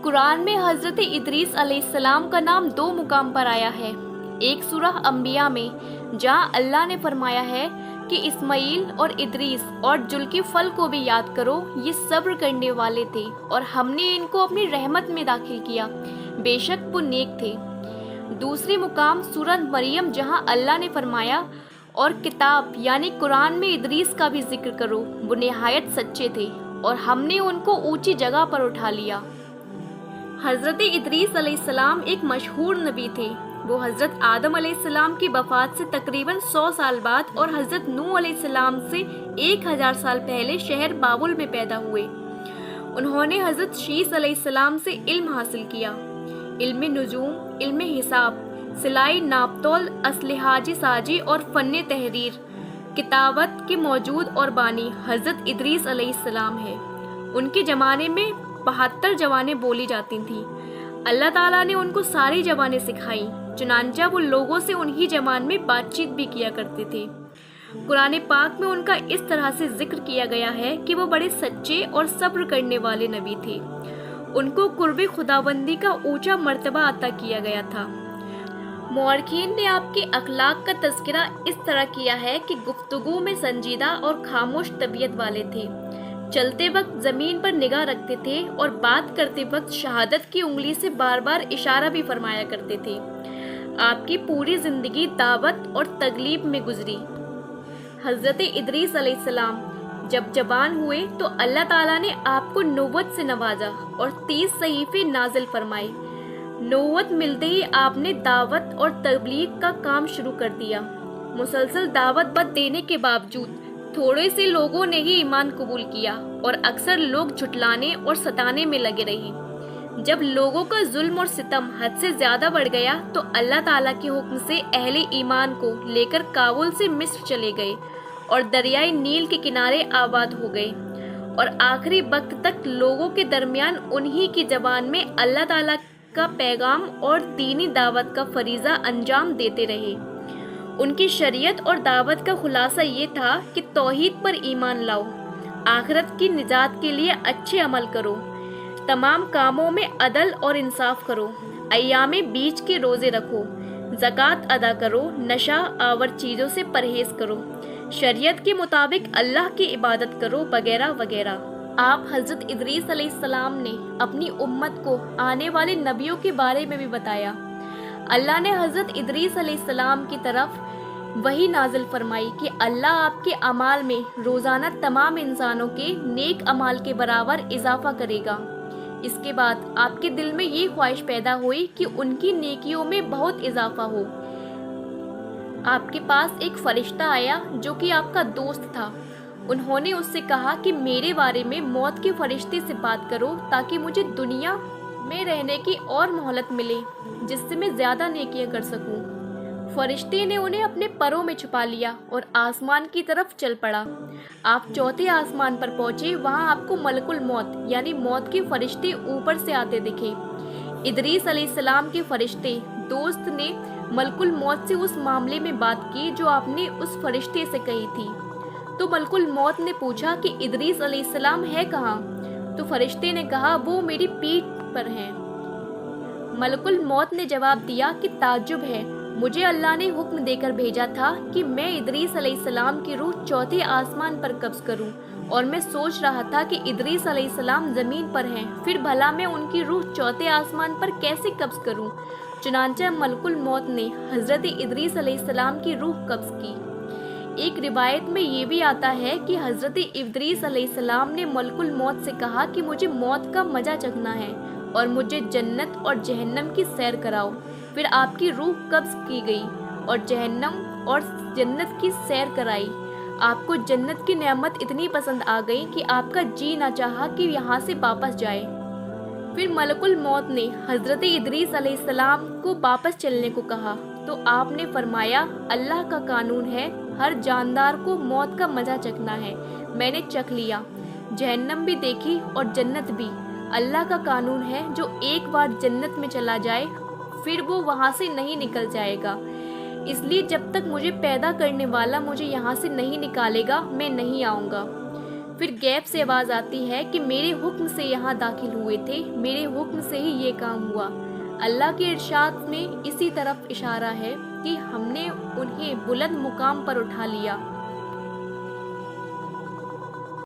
कुरान में हज़रत इदरीस अलैहिस्सलाम का नाम 2 मुकाम पर आया है। एक सूरह अंबिया में जहाँ अल्लाह ने फरमाया है कि इस्माइल और इदरीस और जुल्किफल को भी याद करो, ये सब्र करने वाले थे और हमने इनको अपनी रहमत में दाखिल किया, बेशक वो नेक थे। दूसरी मुकाम सूरह मरियम जहाँ अल्लाह ने फरमाया और किताब यानी कुरान में इदरीस का भी जिक्र करो, वो निहायत सच्चे थे और हमने उनको ऊंची जगह पर उठा लिया। हज़रत इदरीस अलैहिस्सलाम एक मशहूर नबी थे। वो हज़रत आदम अलैहिस्सलाम की वफ़ात से तकरीबन 100 साल बाद और हज़रत नूह अलैहिस्सलाम से 1000 साल पहले शहर बाबुल में पैदा हुए। उन्होंने हज़रत शीस अलैहिस्सलाम से इल्म हासिल किया, इल्म नुजूम, इल्म हिसाब, सिलाई नापतोल, असलिहाजी साजी और फ़न तहरीर, किताबत के मौजूद और बानी हज़रत इदरीस अलैहिस्सलाम है। उनके ज़माने में 72 ज़बानें बोली जाती थीं। अल्लाह ताला ने उनको सारी ज़बानें सिखाई, चुनांचा वो लोगों से उन्हीं ज़बान में बातचीत भी किया करते थे। कुरान पाक में उनका इस तरह से जिक्र किया गया है कि वो बड़े सच्चे और सब्र करने वाले नबी थे। उनको कुर्ब खुदाबंदी का ऊंचा मर्तबा अता किया गया था। मौरखीन ने आपके अखलाक का तज़किरा इस तरह किया है कि गुफ्तगू में संजीदा और खामोश तबीयत वाले थे, चलते वक्त ज़मीन पर निगाह रखते थे और बात करते वक्त शहादत की उंगली से बार बार इशारा भी फरमाया करते थे। आपकी पूरी ज़िंदगी दावत और तगलीब में गुजरी। हज़रत इदरीस अलैहिस्सलाम जब जवान हुए तो अल्लाह ताला ने आपको नबूवत से नवाजा और 30 सहीफ़े नाजिल फरमाए। नबूवत मिलते ही आपने दावत और तबलीग का काम शुरू कर दिया। मुसलसल दावत देने के बावजूद थोड़े से लोगों ने ही ईमान कबूल किया और अक्सर लोग झुटलाने और सताने में लगे रहे। जब लोगों का जुल्म और सितम हद से ज़्यादा बढ़ गया तो अल्लाह ताला के हुक्म से अहले ईमान को लेकर काबुल से मिस्र चले गए और दरियाए नील के किनारे आबाद हो गए और आखिरी वक्त तक लोगों के दरमियान उन्हीं की ज़बान में अल्लाह ताला का पैगाम और दीनी दावत का फरीज़ा अंजाम देते रहे। उनकी शरीयत और दावत का खुलासा ये था कि तौहीद पर ईमान लाओ, आखिरत की निजात के लिए अच्छे अमल करो, तमाम कामों में अदल और इंसाफ करो, अय्यामे बीच के रोज़े रखो, ज़कात अदा करो, नशा आवर चीज़ों से परहेज़ करो, शरीयत के मुताबिक अल्लाह की इबादत करो, वगैरह वगैरह। आप हज़रत इदरीस अलैहिस्सलाम ने अपनी उम्मत को आने वाले नबियों के बारे में भी बताया। अल्लाह ने हज़रत इदरीस अलैहिस्सलाम की तरफ वही नाजिल फरमाई कि अल्लाह आपके अमाल में रोज़ाना तमाम इंसानों के नेक अमाल के बराबर इजाफा करेगा। इसके बाद आपके दिल में ये ख्वाहिश पैदा हुई कि उनकी नेकियों में बहुत इजाफा हो। आपके पास एक फरिश्ता आया जो कि आपका दोस्त था। उन्होंने उससे कहा कि मेरे बारे में मौत के फरिश्ते से बात करो ताकि मुझे दुनिया में रहने की और मोहलत मिले जिससे मैं ज़्यादा नेकियां कर सकूं। फरिश्ते ने उन्हें अपने परों में छुपा लिया और आसमान की तरफ चल पड़ा। आप चौथे आसमान पर पहुंचे। वहां आपको मलकुल मौत यानी मौत के फरिश्ते ऊपर से आते दिखे। इदरीस अलैहिस्सलाम के फरिश्ते दोस्त ने मलकुल मौत से उस मामले में बात की जो आपने उस फरिश्ते से कही थी। तो मलकुल मौत ने पूछा कि इदरीस अलैहिस्सलाम है कहाँ? तो फरिश्ते ने कहा वो मेरी पीठ पर हैं। मलकुल मौत ने जवाब दिया कि ताज्जुब है, मुझे अल्लाह ने हुक्म देकर भेजा था कि मैं इदरीस अलैहिस्सलाम की रूह चौथे आसमान पर कब्ज करूं और मैं सोच रहा था कि इदरीस अलैहिस्सलाम ज़मीन पर हैं, फिर भला मैं उनकी रूह चौथे आसमान पर कैसे कब्ज करूं? चुनांचे मलकुल मौत ने हज़रत इदरीस अलैहिस्सलाम की रूह कब्ज की। एक रिवायत में ये भी आता है कि हज़रत इदरीस अलैहिस्सलाम ने मलकुल मौत से कहा कि मुझे मौत का मज़ा चखना है और मुझे जन्नत और जहन्नम की सैर कराओ। फिर आपकी रूह कब्ज की गई और जहन्नम और जन्नत की सैर कराई। आपको जन्नत की नेमत इतनी पसंद आ गई कि आपका जी ना चाहा कि यहाँ से वापस जाए। फिर मलकुल मौत ने हज़रत इदरीस अलैहिस्सलाम को वापस चलने को कहा तो आपने फरमाया अल्लाह का कानून है, हर जानदार को मौत का मज़ा चखना है। मैंने चख लिया, जहन्नम भी देखी और जन्नत भी। अल्लाह का कानून है जो एक बार जन्नत में चला जाए फिर वो वहाँ से नहीं निकल जाएगा। इसलिए जब तक मुझे पैदा करने वाला मुझे यहाँ से नहीं निकालेगा मैं नहीं आऊँगा। پھر غیب سے آواز آتی ہے کہ میرے حکم سے یہاں داخل ہوئے تھے، میرے حکم سے ہی یہ کام ہوا۔ اللہ کے ارشاد میں اسی طرف اشارہ ہے کہ ہم نے انہیں بلند مقام پر اٹھا لیا